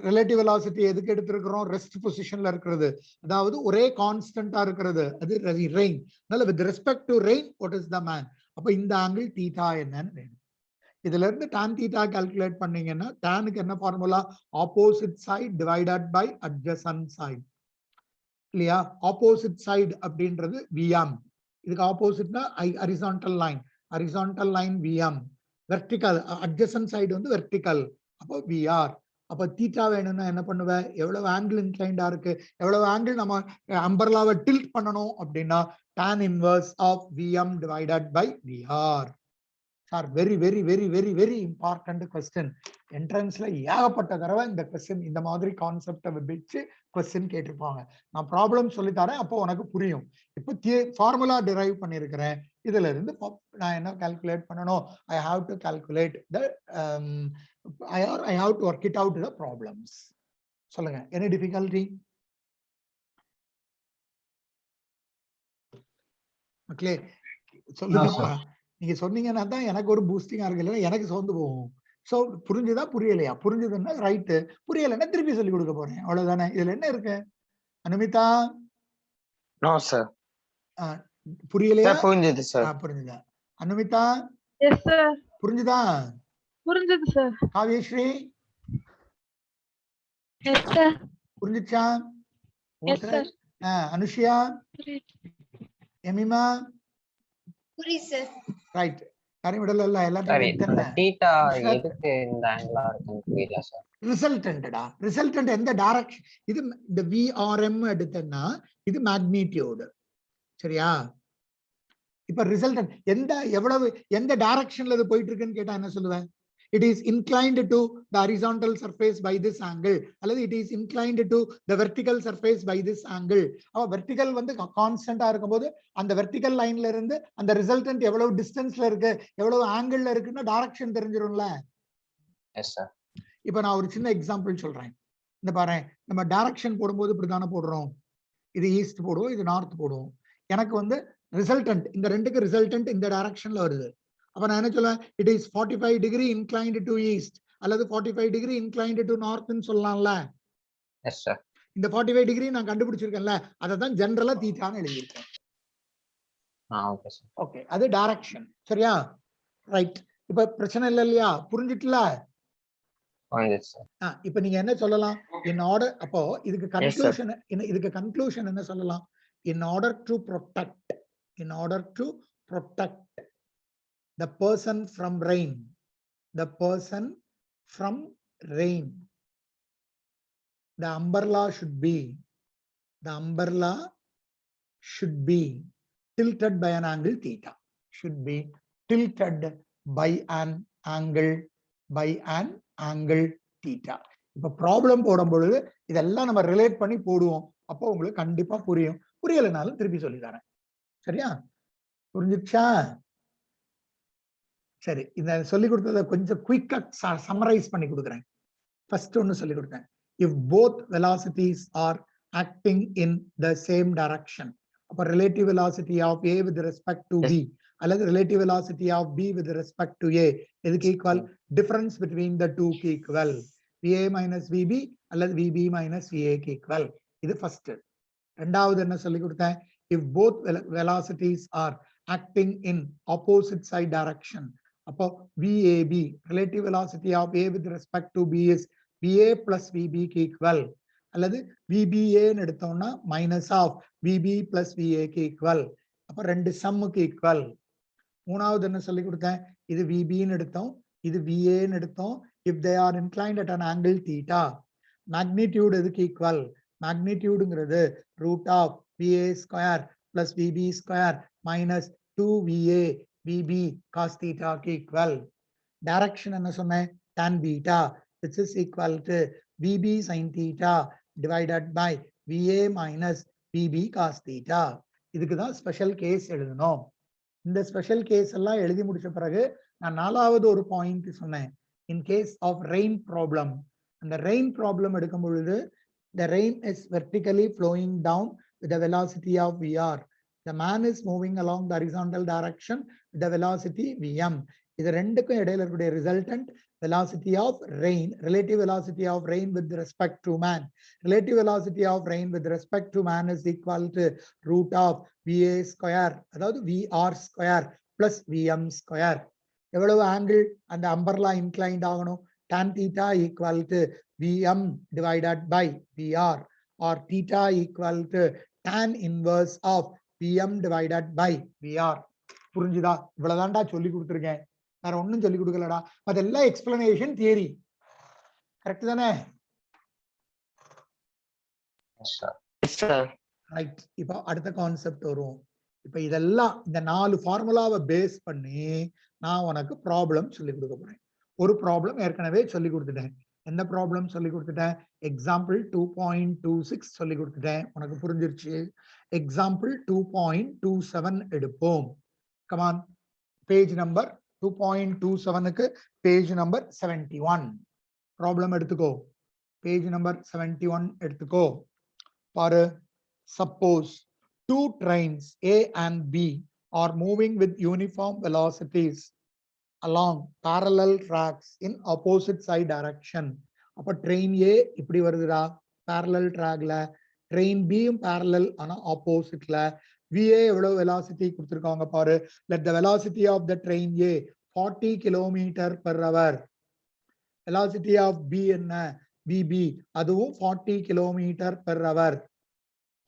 A: ரிலேட்டிவ் வெலாசிட்டி எதுக்கு எடுத்திருக்கிறோம்? ரெஸ்ட் பொசிஷன்ல இருக்கிறது, அதாவது ஒரே கான்ஸ்டன்டா இருக்கிறது, அது ரெயின். அதனால with respect to rain what is the man? அப்ப இந்த ஆங்கிள் தீட்டா என்னன்னு வேணும். இதுல இருந்து tan theta கால்குலேட் பண்ணீங்கன்னா tanக்கு என்ன formula? Opposite side divided by adjacent side இல்லையா? ஆப்போசிட் சைடு அப்படின்றது VM. இதுக்கு ஆப்போசிட்னா horizontal line, horizontal line VM. Vertical adjacent side வந்து வெர்டிகல், அப்போ VR. அப்ப தீட்டா வேணும்னா என்ன பண்ணுவ? எவ்வளவு ஆங்கிள் இன்க்ளைண்டா இருக்கு, எவ்வளவு ஆங்கிள் நம்ம அம்பர்லாவை டில்ட் பண்ணணும் அப்படின்னா tan inverse of VM divided by VR. Sir very very very very very important question. என்ட்ரன்ஸ்ல ஏகப்பட்ட தடவை இந்த கொஸ்டின் இந்த மாதிரி கான்செப்டை வச்சு கொஸ்டின் கேட்டிருப்பாங்க. நான் ப்ராப்ளம் சொல்லி தரேன், அப்போ உனக்கு புரியும். இப்போ ஃபார்முலா டிரைவ் பண்ணியிருக்கிறேன், இதுல இருந்து நான் என்ன கால்குலேட் பண்ணணும்? I have to calculate the I have to work it out the problems. சொல்லுங்க, எனி டிஃபிகல்டி? ஓகே சொல்லுங்கப்பா. நீங்க சொன்னீங்கன்னா தான் எனக்கு ஒரு பூஸ்டிங்கா இருக்கு, இல்லைன்னா எனக்கு சோர்ந்து போகும். சோ புரிஞ்சுதா புரியலையா? புரிஞ்சுதுன்னா ரைட்டு, புரியலைன்னா திருப்பி சொல்லி கொடுக்க போறேன், அவ்வளவுதானே. இதுல என்ன இருக்கு? அனுமிதா?
C: No sir.
A: புரியலையா?
C: புரிஞ்சது சார்.
A: புரிஞ்சுதா? அனுமிதா?
D: Yes sir.
A: புரிஞ்சுதா?
D: புரிஞ்சது சார்.
A: காவ்யஸ்ரீ?
D: Yes sir.
A: புரிஞ்சுச்சா?
D: Yes sir.
A: அனுஷியா? எமிமா?
E: புரியுது சார்.
A: ரைட். கரிமிடல் இல்ல எல்லாத்தையும்
F: தீட்டா எதுக்கு இந்த ஆங்கிளா இருக்குன்னு புரியல சார்.
A: ரிசல்டன்டா, ரிசல்டன்ட் எந்த டைரக்ஷன்? இது இந்த VRM எடுத்தேன்னா இது மேக்னிடியூட், சரியா? இப்ப ரிசல்டன்ட் எந்த எவ்வளவு எந்த டைரக்ஷன்ல இது போயிட்டு இருக்குன்னு கேட்டா என்ன சொல்லுவேன்? it is inclined to the horizontal surface by this angle அல்லது it is inclined to the vertical surface by this angle. அப்ப வெர்டிகல் வந்து கான்ஸ்டன்டா இருக்கும்போது அந்த வெர்டிகல் லைன்ல இருந்து அந்த ரிசல்டன்ட் எவ்வளவு டிஸ்டன்ஸ்ல இருக்கு, எவ்வளவு ஆங்கிள்ல இருக்குன்னா டைரக்ஷன் தெரிஞ்சிரும்ல.
F: Yes sir.
A: இப்ப நான் ஒரு சின்ன எக்ஸாம்பிள் சொல்றேன். இந்த பாரு, நம்ம டைரக்ஷன் போடும்போது இப்படிதானே போடுறோம். இது ஈஸ்ட் போடுவோம், இது நார்த் போடுவோம். எனக்கு வந்து ரிசல்டன்ட் இந்த ரெண்டுக்கு ரிசல்டன்ட் இந்த டைரக்ஷன்ல வருது. அப்ப நான் என்ன சொல்லுவேன்? it is 45 degree inclined to east அல்லது 45 degree inclined to north ன்னு சொல்லலாம்ல.
F: Yes sir.
A: இந்த 45 டிகிரி நான் கண்டுபிடிச்சிருக்கேன்ல, அதை தான் ஜெனரலா தீட்டான்னு எழுதியிருக்கேன்.
F: Okay sir.
A: ஓகே, அது டைரக்ஷன், சரியா? ரைட். இப்ப பிரச்சனை இல்லை இல்லையா? புரிஞ்சிட்டல?
F: புரிஞ்சுது சார்.
A: இப்ப நீங்க என்ன சொல்லலாம்? In order, அப்போ இதுக்கு
C: Yes, sir.
A: conclusion என்ன சொல்லலாம்? In order to protect the person from rain, the umbrella should be tilted by an angle theta. Should be tilted by an angle theta. இப்ப ப்ராப்ளம் போடும் பொழுது இதெல்லாம் நம்ம ரிலேட் பண்ணி போடுவோம். அப்போ உங்களுக்கு கண்டிப்பா புரியும். புரியலைனாலும் திருப்பி சொல்லி தரேன். சரியா? புரிஞ்சுச்சா? சரி, இந்த சொல்லி கொடுத்ததை கொஞ்சம் குயிக்கா சம்மரைஸ் பண்ணி கொடுக்குறேன். ஃபர்ஸ்ட் ஒன்னு சொல்லி கொடுத்தேன். If both velocities are acting in the same direction, அப்ப relative velocity of A with respect to B அல்லது relative velocity of B with respect to A எதுக்கு equal? Difference between the two க்கு equal. VA minus VB அல்லது VB minus VA க்கு equal. இது first. இரண்டாவது என்ன சொல்லி கொடுத்தேன்? If both velocities are acting in opposite side direction, அப்போ VAB relative velocity of A with respect to B is VA plus VB க்கு equal. அல்லது VBA ன்னு எடுத்தோம்னா minus of VB plus VA க்கு ஈக்குவல். அப்ப ரெண்டு சம்முக்கு ஈக்குவல். மூணாவது என்ன சொல்லி கொடுத்தேன்? இது VB ன்னு எடுத்தோம், இது VA ன்னு எடுத்தோம். If they are inclined at an angle theta, magnitude எதுக்கு equal? magnitudeங்கிறது root of VA square plus VB square minus 2VA VB cos theta க்கு ஈக்குவல். டைரக்ஷன் என்ன சொன்னேன்? tan beta, which is equal to VB sin theta divided by VA minus VB cos theta. இதுக்கு தான் special case எழுதணும். இந்த special case எல்லாம் எழுதி முடிச்ச பிறகு நான் நாலாவது ஒரு பாயிண்ட் சொன்னேன். In case of rain problem, அந்த rain problem எடுக்கும் பொழுது the rain is vertically flowing down with the velocity of VR. The man is moving along the horizontal direction with the velocity Vm. இது ரெண்டுக்கும் இடையில இருக்கக்கூடிய resultant velocity of rain, relative velocity of rain with respect to man. Relative velocity of rain with respect to man is equal to root of VA square, அதாவது VR square plus VM square. எவ்வளவு angle அந்த umbrella inclined ஆகணும்? tan theta equal to VM divided by VR or theta equal to tan inverse of VM divided by VR. புரிஞ்சுதா? இவ்வளவுதான்டா சொல்லி கொடுத்துருக்கேன், வேற ஒன்னும் சொல்லி கொடுக்கலடா. அதெல்லாம் எக்ஸ்பிளனேஷன் தியரி. கரெக்ட் தானே? ரைட். இப்போ அடுத்த கான்செப்ட் வரும். இப்ப இதெல்லாம் இந்த 4 ஃபார்முலாவை பேஸ் பண்ணி நான் உனக்கு ப்ராப்ளம் சொல்லி கொடுக்க போறேன். ஒரு ப்ராப்ளம் ஏற்கனவே சொல்லி கொடுத்துட்டேன். எந்த ப்ராப்ளம் சொல்லி கொடுத்துட்டேன்? எக்ஸாம்பிள் 2.26 சொல்லி கொடுத்துட்டேன். உனக்கு புரிஞ்சிருச்சு. எக்ஸாம்பிள் 2.27 எடுப்போம். கமான், பேஜ் நம்பர் 2.27க்கு பேஜ் நம்பர் 71 ப்ராப்ளம் எடுத்துக்கோ. பேஜ் நம்பர் 71 எடுத்துக்கோ. பாரு, suppose two trains A and B are moving with uniform velocities along parallel tracks in opposite side direction. அப்ப train A இப்படி வருதுடா parallel trackல, train B parallel ஆனா oppositeல. VA எவ்வளவு velocity கொடுத்திருக்காங்க பாரு. Let the velocity of the train A 40 km/h. velocity of B என்ன? VB, அதுவும் 40 km/h.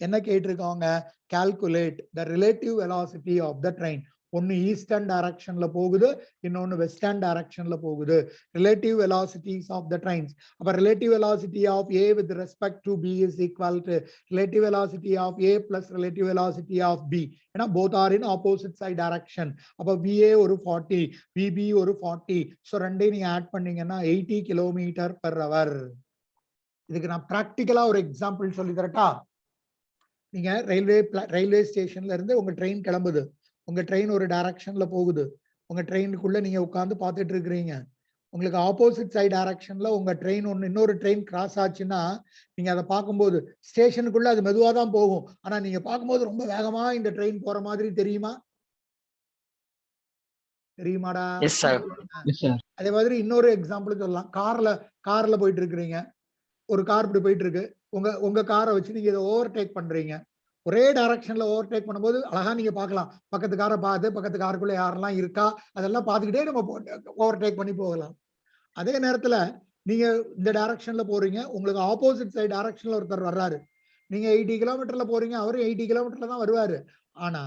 A: என்ன கேட்டிருக்காங்க? calculate the relative velocity of the train. ஒன்னு ஈஸ்டர்ன் டைரக்ஷன்ல போகுது, இன்னொன்னு வெஸ்டர்ன் டைரக்ஷன்ல போகுது. relative velocities of the trains. அப்ப relative velocity of A with respect to B is equal to relative velocity of A plus relative velocity of B. ஏன்னா both are in opposite side direction. அப்ப VA ஒரு 40, VB ஒரு 40. So ரெண்டையும் நீங்க add பண்ணீங்கன்னா 80 km/h. இதுக்கு நான் பிராக்டிகலா ஒரு எக்ஸாம்பிள் சொல்லி தரட்டா? நீங்க ரயில்வே ஸ்டேஷன்ல இருந்து உங்க ட்ரெயின் கிளம்புது. உங்க ட்ரெயின் ஒரு டைரக்ஷன்ல போகுது. உங்க ட்ரெயினுக்குள்ள நீங்க உட்கார்ந்து பார்த்துட்டு இருக்கிறீங்க. உங்களுக்கு ஆப்போசிட் சைடு டைரக்ஷன்ல உங்க ட்ரெயின் இன்னொரு ட்ரெயின் கிராஸ் ஆச்சுன்னா நீங்க அதை பார்க்கும்போது ஸ்டேஷனுக்குள்ள அது மெதுவா தான் போகும். ஆனா நீங்க பார்க்கும்போது ரொம்ப வேகமா இந்த ட்ரெயின் போற மாதிரி தெரியுமா? தெரியுமாடா? அதே மாதிரி இன்னொரு எக்ஸாம்பிள் சொல்லலாம். கார்ல போயிட்டு இருக்கிறீங்க. ஒரு கார் இப்படி போயிட்டு இருக்கு. உங்க காரை வச்சு நீங்க இதை ஓவர்டேக் பண்றீங்க. ஒரே டைரக்ஷன்ல ஓவர்டேக் பண்ணும்போது அழகா நீங்க பார்க்கலாம். பக்கத்து காரை பார்த்து பக்கத்து காருக்குள்ள யாரெல்லாம் இருக்கா அதெல்லாம் பார்த்துக்கிட்டே நம்ம ஓவர்டேக் பண்ணி போகலாம். அதே நேரத்துல நீங்க இந்த டைரக்ஷன்ல போறீங்க, உங்களுக்கு ஆப்போசிட் சைடு டைரக்ஷன்ல ஒருத்தர் வர்றாரு. நீங்க 80 கிலோமீட்டர்ல போறீங்க, அவரும் 80 கிலோமீட்டர்ல தான் வருவாரு. ஆனா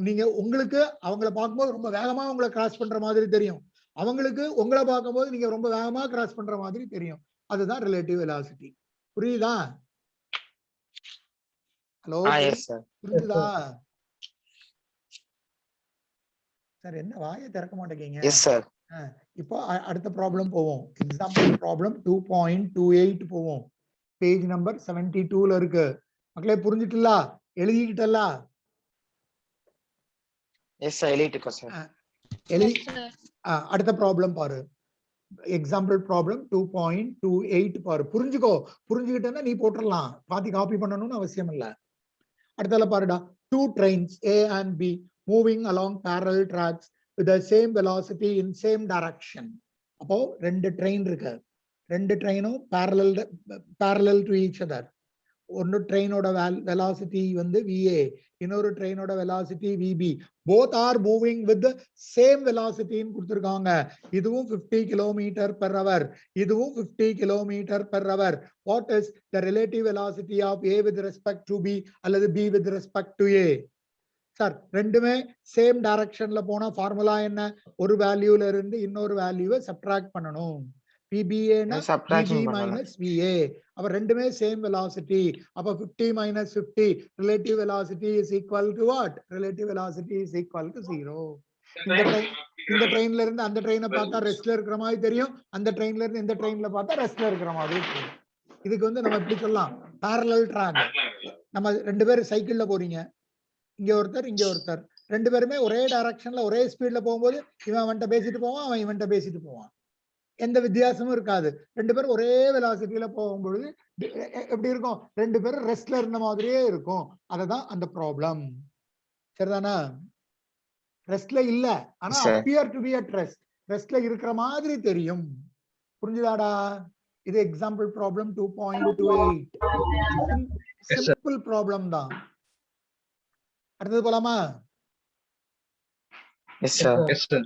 A: நீங்க உங்களுக்கு அவங்கள பார்க்கும்போது ரொம்ப வேகமா உங்களை கிராஸ் பண்ற மாதிரி தெரியும். அவங்களுக்கு உங்களை பார்க்கும்போது நீங்க ரொம்ப வேகமா கிராஸ் பண்ற மாதிரி தெரியும். அதுதான் ரிலேட்டிவ் வெலாசிட்டி. புரியுதா? Hello,
C: S sir.
A: புரிஞ்சுதா? சார் என்ன வாயை திறக்க மாட்டேங்க?
C: Yes sir.
A: இப்போ அடுத்த ப்ராப்ளம் போவோம். எக்ஸாம்பிள் ப்ராப்ளம் 2.28 போவோம். பேஜ் நம்பர் 72ல இருக்கு. மக்களே புரிஞ்சுட்டுல? எழுதிக்கிட்டல?
C: எஸ் சார், எழுதிட்டுக்கோ சார்.
A: எழுதி அடுத்த ப்ராப்ளம் பாரு. எக்ஸாம்பிள் ப்ராப்ளம் 2.28 பாரு. புரிஞ்சுக்கோ. புரிஞ்சுக்கிட்டேன்னா நீ போட்டுடலாம். பாத்தி காப்பி பண்ணணும்னு அவசியம் இல்ல. அடுத்தல பாருடா. Two trains A and B moving along parallel tracks with the same velocity in same direction. அப்போ ரெண்டு ட்ரெயின் இருக்கு. ரெண்டு ட்ரெயினும் parallel to each other. ஒன்னு ட்ரெயினோட velocity வந்து VA, இன்னொரு ட்ரெயினோட velocity VB. Both are moving with the same velocity ன்னு கொடுத்திருக்காங்க. இதுவும் 50 km/h, இதுவும் 50 km/h. What is the relative velocity of A with respect to B அல்லது B with respect to A? Sir ரெண்டுமே same டைரக்ஷன்ல போனா ஃபார்முலா என்ன? ஒரு வேல்யூல இருந்து இன்னொரு வேல்யூவை சப்ட்ராக்ட் பண்ணணும். PBA னா PB minus VA. அப்ப ரெண்டுமே சேம் velocity. அப்ப 50 minus 50 relative velocity is equal to what? Relative velocity is equal to 0. இந்த ட்ரெயின்ல இருந்து அந்த ட்ரெயினை பார்த்தா ரெஸ்ட்ல இருக்கிற மாதிரி தெரியும். அந்த ட்ரெயின்ல இருந்து இந்த ட்ரெயின்ல பார்த்தா ரெஸ்ட்ல இருக்கிற மாதிரி தெரியும். இதுக்கு வந்து நம்ம எப்படி சொல்லலாம்? parallel track. நம்ம ரெண்டு பேரும் சைக்கிள்ல போறீங்க. இங்க ஒருத்தர், இங்க ஒருத்தர். ரெண்டு பேருமே ஒரே டைரக்ஷன்ல ஒரே ஸ்பீட்ல போகும்போது இவன் அவன்கிட்ட பேசிட்டு போவான், அவன் இவன்கிட்ட பேசிட்டு போவான். எந்த வித்தியாசமும் இருக்காது. ரெண்டு பேரும் ஒரே வெலாசிட்டியில போகும்பொழுது எப்படி இருக்கும்? ரெண்டு பேரும் ரெஸ்ட்ல இருந்த மாதிரியே இருக்கும். அதுதான் அந்த ப்ராப்ளம். சரிதானா? ரெஸ்ட்ல இல்ல, ஆனா appear to be at rest. ரெஸ்ட்ல இருக்கிற மாதிரி தெரியும். புரிஞ்சுதாடா? இது எக்ஸாம்பிள் ப்ராப்ளம் 2.28. சிம்பிள் ப்ராப்ளம் தான். அடுத்தது போலாமா?
C: Yes sir.
B: Yes sir.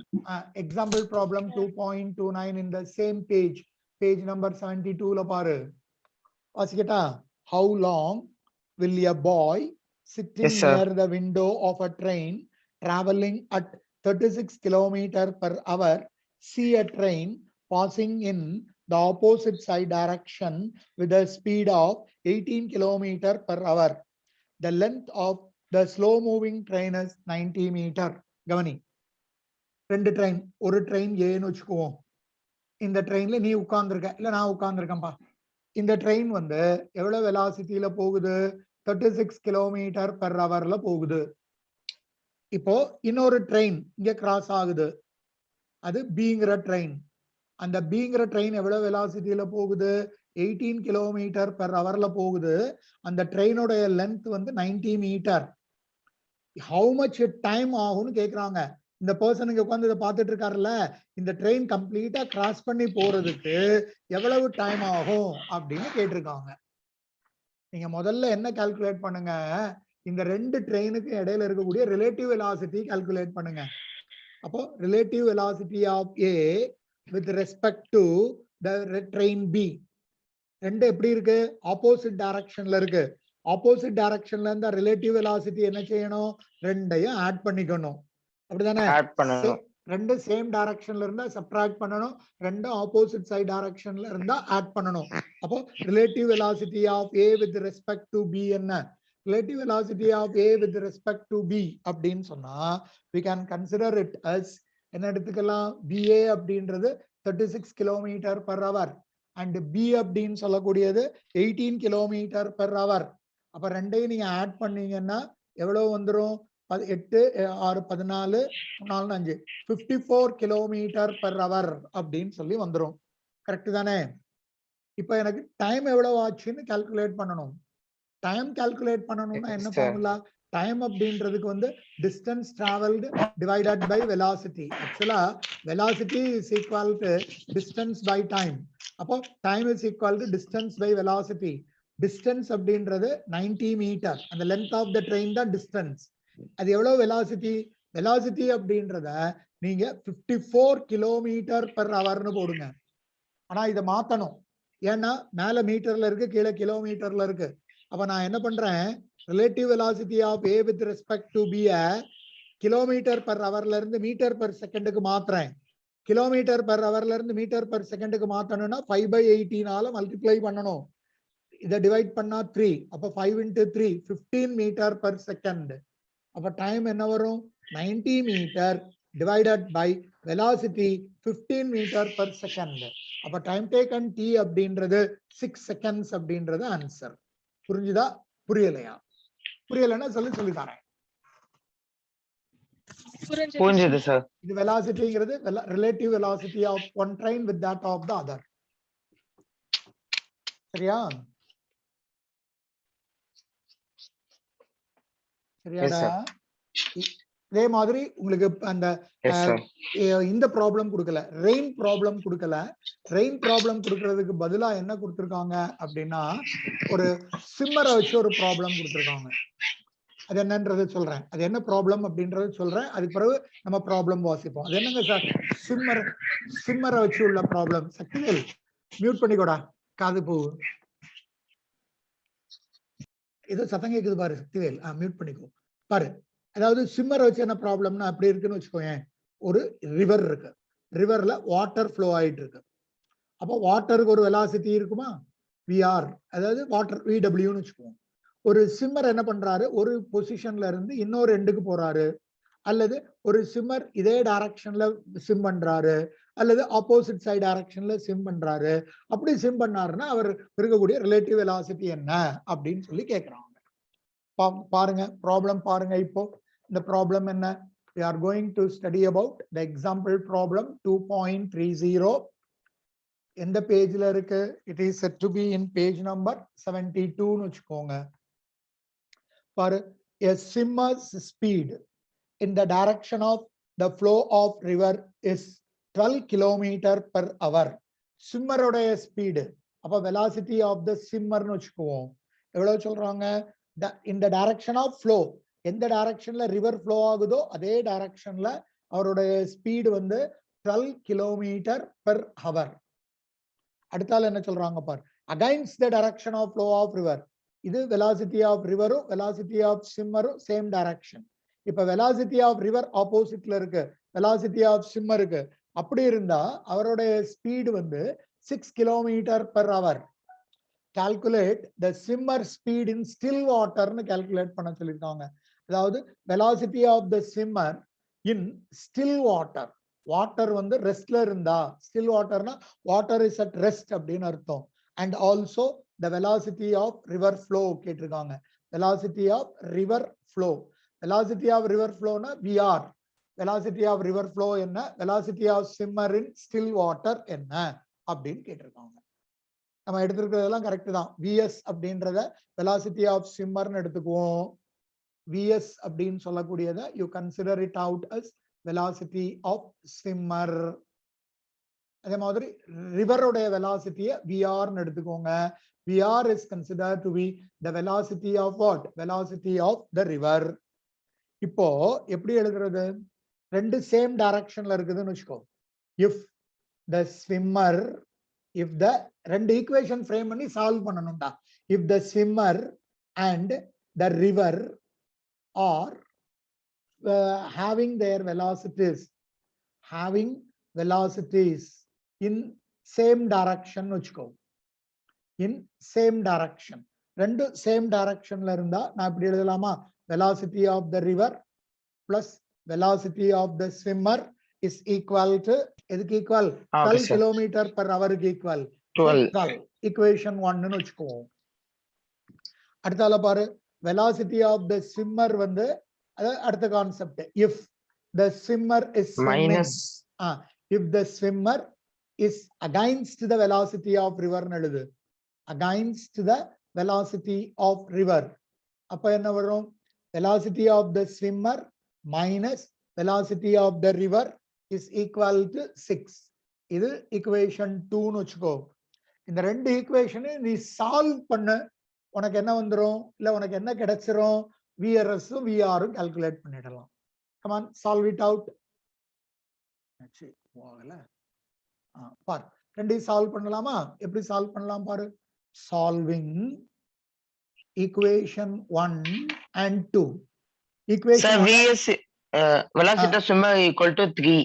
A: Example problem 2.29 in the same page. Page number 72ல பாரு. வாசிக்கட்டா? How long will a boy sitting near the window of a train traveling at 36 km/h see a train passing in the opposite side direction with a speed of 18 km/h. The length of the slow moving train is 90 meter. கவனி. ரெண்டு train, ஒரு train ஏன்னு வச்சுக்குவோம். இந்த ட்ரெயின்ல நீ உட்கார்ந்துருக்க, இல்ல நான் உட்கார்ந்துருக்கேன்பா. இந்த ட்ரெயின் வந்து எவ்வளவு வெலாசிட்டியில போகுது? 36 km/h போகுது. இப்போ இன்னொரு ட்ரெயின் இங்க கிராஸ் ஆகுது. அது பிங்கிற ட்ரெயின். அந்த பிங்கிற ட்ரெயின் எவ்வளவு வெலாசிட்டியில போகுது? 18 km/h போகுது. அந்த ட்ரெயினோட லென்த் வந்து 90 மீட்டர். ஹவு மச் டைம் ஆகும்னு கேக்குறாங்க. இந்த பர்சன் இங்க உட்கார்ந்து இதை பார்த்துட்டு இருக்காருல்ல, இந்த ட்ரெயின் கம்ப்ளீட்டா கிராஸ் பண்ணி போறதுக்கு எவ்வளவு டைம் ஆகும் அப்படின்னு கேட்டிருக்காங்க. நீங்க முதல்ல என்ன கால்குலேட் பண்ணுங்க? இந்த ரெண்டு ட்ரெயினுக்கு இடையில இருக்கக்கூடிய ரிலேட்டிவ் வெலாசிட்டி கால்குலேட் பண்ணுங்க. அப்போ relative velocity of A with respect to the train B. ரெண்டு எப்படி இருக்கு? ஆப்போசிட் டைரக்ஷன்ல இருக்கு. ஆப்போசிட் டைரக்ஷன்ல இருந்தா ரிலேட்டிவ் வெலாசிட்டி என்ன செய்யணும்? ரெண்டையும் ஆட் பண்ணிக்கணும். அப்படிதானே?
C: ஆட் பண்ணனும்.
A: ரெண்டு சேம் டைரக்ஷன்ல இருந்தா சப்ட்ராக்ட் பண்ணனும். ரெண்டு ஆப்போசிட் சைடு டைரக்ஷன்ல இருந்தா ஆட் பண்ணனும். அப்போ relative velocity of A with respect to B என்ன? Relative velocity of A with respect to B அப்படின்னு சொன்னா we can consider it as என்ன எடுத்துக்கலாம்? BA அப்படின்றது 36 km/h and B அப்படின்னு சொல்லக்கூடியது 18 km/h. அப்ப ரெண்டையும் நீங்க ஆட் பண்ணீங்கன்னா எவ்வளவு வந்துரும்? 8 6 14 4 5 54 km/h அப்படின்னு சொல்லி வந்துரும். கரெக்ட் தானே? இப்ப எனக்கு டைம் எவ்வளவு ஆச்சுன்னு கால்குலேட் பண்ணணும். டைம் கால்குலேட் பண்ணணும்னா என்ன ஃபார்முலா? டைம் அப்படின்றதுக்கு வந்து distance traveled divided by velocity. ஆக்சுவலா velocity is equal to distance by time. அப்போ time is equal to distance by velocity. Distance அப்படின்றது 90 மீட்டர். அந்த length of the train தான் distance. அது எவ்வளவு வெலாசிட்டி? வெலாசிட்டி அப்படின்றத நீங்க 54 km/h போடுங்க. ஆனா இதை மாத்தணும். ஏன்னா மேல மீட்டர்ல இருக்கு, கீழே கிலோமீட்டர்ல இருக்கு. அப்ப நான் என்ன பண்றேன், relative velocity of A with respect to B kilometre per ஹவர்ல இருந்து மீட்டர் பர் செகண்டுக்கு மாத்துறேன். கிலோமீட்டர் பர் ஹவர்ல இருந்து மீட்டர் பர் செகண்டுக்கு மாத்தணும்னா 5/18 மல்டிப்ளை பண்ணணும். இதை டிவைட் பண்ணா 3. அப்ப 5 into 3 15 மீட்டர் பர் செகண்ட். அப்ப டைம் என்ன வரும், 90 metre divided by velocity 15 metre per second. அப்ப டைம் டேக்கன் t அப்படின்றது 6 seconds அப்படின்றது ஆன்சர். புரிஞ்சுதா? புரியலையா? புரியலைன்னா சொல்லி தரேன்.
C: புரிஞ்சது சார்.
A: இது வெலாசிட்டிங்கிறது relative velocity of one train with that of the other. சரியா? சரியாடா? இதே மாதிரி உங்களுக்கு அந்த இந்த ப்ராப்ளம் கொடுக்கல, ரெயின் ப்ராப்ளம் கொடுக்கல. ரெயின் ப்ராப்ளம் கொடுக்கறதுக்கு பதிலா என்ன கொடுத்திருக்காங்க அப்படின்னா, ஒரு சிம்மரை வச்சு ஒரு ப்ராப்ளம் கொடுத்திருக்காங்க. அது என்னன்றது சொல்றேன். அது என்ன ப்ராப்ளம் அப்படின்றது சொல்றேன். அதுக்கு பிறகு நம்ம ப்ராப்ளம் வாசிப்போம். அது என்னங்க சார்? சிம்மரை வச்சு உள்ள ப்ராப்ளம். சக்திவேல் மியூட் பண்ணிக்கோடா, காது பூ ஏதோ சத்தம் கேக்குது பாரு. சக்திவேல் மியூட் பண்ணிக்கோ பாரு. அதாவது சிம்மரை வச்சு என்ன ப்ராப்ளம்னா அப்படி இருக்குன்னு வச்சுக்கோங்க. ஒரு ரிவர் இருக்கு, ரிவர்ல வாட்டர் ஃப்ளோ ஆயிட்டு இருக்கு. அப்போ வாட்டருக்கு ஒரு வெலாசிட்டி இருக்குமா, VR, அதாவது வாட்டர் VWன்னு வச்சுக்குவோம். ஒரு சிம்மர் என்ன பண்றாரு, ஒரு பொசிஷன்ல இருந்து இன்னொரு எண்டுக்கு போறாரு, அல்லது ஒரு சிம்மர் இதே டைரக்ஷன்ல சிம் பண்றாரு, அல்லது ஆப்போசிட் சைடு டைரக்ஷன்ல சிம் பண்றாரு. அப்படி சிம் பண்ணாருன்னா அவர் இருக்கக்கூடிய ரிலேட்டிவ் வெலாசிட்டி என்ன அப்படின்னு சொல்லி கேட்கிறாங்க. பாருங்க ப்ராப்ளம் பாருங்க. இப்போ இந்த ப்ராப்ளம் என்ன, we are going to study about the example problem 2.30. எந்த பேஜ்ல இருக்கு? it is said to be in page number 72 னு வச்சுக்கோங்க. பாரு, a swimmer's speed in the direction of the flow of river is 12 km/h. ஸ்விம்மரோடைய speed, அப்ப velocity of the swimmer னு வச்சுக்குவோம். எவ்வளவு சொல்றாங்க? in the direction of flow, எந்த டைரக்ஷன்ல ரிவர் ஃப்ளோ ஆகுதோ அதே டைரக்ஷன்ல அவருடைய ஸ்பீடு வந்து 12 km/h. அடுத்தால என்ன சொல்றாங்க பார், against the direction of flow of river. இது velocity of riverரும் velocity of swimmerரும் சேம் டைரக்ஷன். இப்ப velocity of river ஆப்போசிட்ல இருக்கு, velocity of swimmer இருக்கு. அப்படி இருந்தா அவருடைய ஸ்பீடு வந்து 6 km/h. calculate the swimmer speed in still water னு calculate பண்ண சொல்லிருக்காங்க. அதாவது velocity of the swimmer in still water. Water வந்து ரெஸ்ட்ல இருந்தா, ஸ்டில் வாட்டர்னா வாட்டர் இஸ் அட் ரெஸ்ட் அப்படின்னு அர்த்தம். And also the velocity of river flow கேட்டிருக்காங்க. Velocity of river flow, velocity of river ஃப்ளோனா VR. Velocity of river flow என்ன, velocity of swimmer in still water என்ன அப்படின்னு கேட்டிருக்காங்க. நம்ம எடுத்திருக்கிறதெல்லாம் கரெக்ட் தான். VS அப்படின்றத வெலாசிட்டி ஆஃப் ஸ்விம்மர்னு எடுத்துக்குவோம். VS அப்படின்னு சொல்லக்கூடியதை you consider it out as velocity of swimmer. அதே மாதிரி ரிவரோடைய வெலாசிட்டியை VR னு எடுத்துக்கோங்க. VR is considered to be the velocity of what? Velocity of the river. இப்போ எப்படி எழுதுறது? ரெண்டு சேம் டைரக்ஷன்ல இருக்குதுன்னு வச்சுக்கோ. if the swimmer, if the ரெண்டு ஈக்குவேஷன் ஃப்ரேம் பண்ணி solve பண்ணணும்டா. if the swimmer and the river are having their velocities in same direction வச்சுக்கோ. in same direction, ரெண்டு சேம் டைரக்ஷன்ல இருந்தா நான் இப்படி எழுதலாமா? velocity of the river plus velocity of the swimmer is equal to, எதுக்கு equal? 12 km/h க்கு equal 12. equation 1 னு வச்சுக்குவோம். அடுத்தால பாரு, velocity of the swimmer வந்து அடுத்த concept. if the swimmer is minus, if the swimmer is against the velocity of river னு எழுது. against the velocity of river, அப்ப என்ன வரும்? velocity of the swimmer minus velocity of the river is equal to 6. இது equation 2 னு வச்சுக்கோ. இந்த ரெண்டு ஈக்குவேஷனை நீ சால்வ் பண்ண உனக்கு என்ன வந்துரும்? இல்ல உனக்கு என்ன கிடைச்சிரும்? VRS VRம் கால்குலேட் பண்ணிடலாம். come on, solve it out. பார், ரெண்டையும் சால்வ் பண்ணலாமா? எப்படி சால்வ் பண்ணலாம் பாரு. Solving equation 1 and 2. Equation
C: Sir,
A: 1
C: VS velocity of swimmer equal to 3.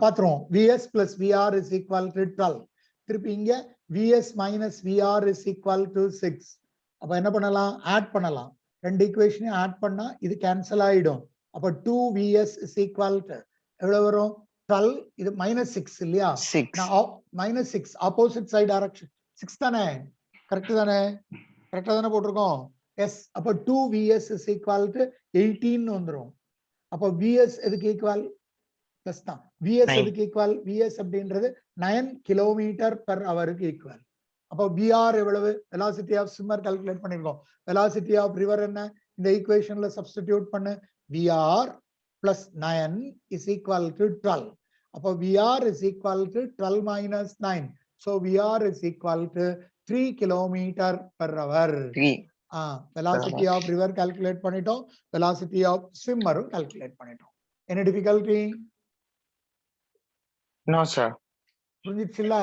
A: பாத்துறோம். Vs plus Vr is equal to 12. திருப்பி இங்க Vs minus Vr is equal to 6. அப்ப என்ன பண்ணலாம்? ஆட் பண்ணலாம். ரெண்டு ஈக்குவேஷனையும் ஆட் பண்ணா இது கேன்சல் ஆயிடும். அப்ப 2Vs is equal to எவ்வளவு வரும்? 12. இது -6 இல்லையா?
C: 6.
A: -6 ஆப்போசிட் சைடு டைரக்ஷன் 6 தானே? கரெக்ட் தானே? கரெக்டா தானே போட்டிருக்கோம்? எஸ். அப்ப 2Vs is equal to 18 வந்துரும். அப்ப Vs எதுக்கு ஈக்குவல்? பிளஸ் தான். Vs
C: 9.
A: எதுக்கு ஈக்குவல்? Vs அப்படின்றது 9 km/h க்கு ஈக்குவல். அப்ப Vr எவ்வளவு? வெலாசிட்டி ஆஃப் ஸ்விம்மர் கால்குலேட் பண்ணிருக்கோம். வெலாசிட்டி ஆஃப் ரிவர் என்ன? இந்த ஈக்குவேஷன்ல சப்ஸ்டிடியூட் பண்ணு. Vr plus 9 is equal to 12. அப்ப Vr is equal to 12 minus 9. So Vr is equal to 3 km/h.
C: 3.
A: Velocity of river calculate பண்ணிட்டோம். Velocity of swimmer calculate பண்ணிட்டோம். Any difficulty?
C: No, sir.
A: புரிஞ்சிச்சுல்ல?